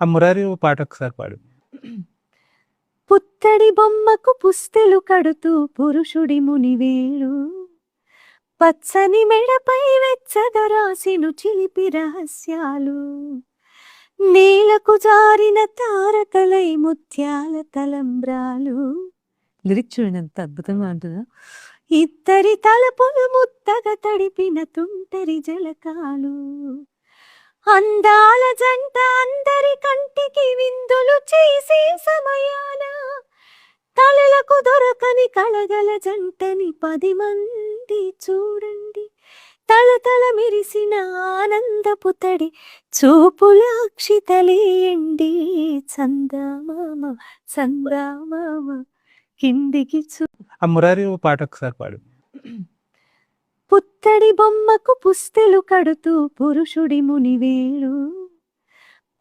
ఆ 'మురారి' పాట ఒకసారి పాడు. పుత్తడి బొమ్మకు పుస్తెలు కడుతూ పురుషుడి మునివేలు పచ్చని మెడపై వెచ్చదరాసిను చిలిపి రహస్యాలు నేలకు జారిన తారకలై ముత్యాల తలంబ్రాలు. లిరిక్ చూడండి ఎంత అద్భుతంగా ఉంటుందో. ఇద్దరి తలపులు ముత్తగా తడిపిన తుంటరి జలకాలు అందాల జంట అందరి కంటికి విందులు చేసే సమయాన తలలకు దొరకని కళగల జంటని 10 మంది చూడండి. తలతల మెరిసిన ఆనందపు తడి చూపుల అక్షితలేయండి. చందమామ చందమామ కిందికి ఆ 'మురారి' పాట ఒకసారి పాడు. పుత్తడి బొమ్మకు పుస్తెలు కడుతూ పురుషుడి మునివేలు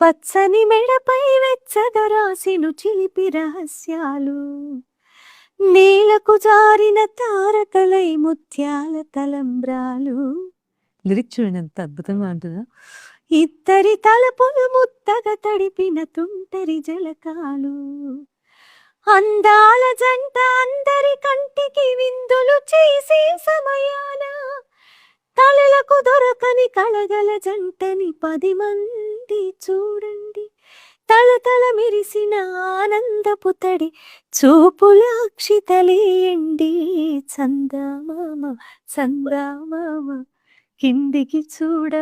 పచ్చని మెడపై వెచ్చదరాసిను చిలిపి రహస్యాలు నేలకు జారిన తారకలై ముత్యాల తలంబ్రాలు. లిరిక్ చూడండి ఎంత అద్భుతంగా ఉంటుందో. ఇద్దరి తలపులు ముత్తగా తడిపిన తుంటరి జలకాలు అందాల జంట అందరి కంటికి విందులు చేసే సమయాన తలలకు దొరకని కళగల జంటని 10 మంది చూడండి. తలతల మెరిసిన ఆనందపు తడి చూపుల అక్షితలేయండి. చందమామ చందమామ కిందికి చూడ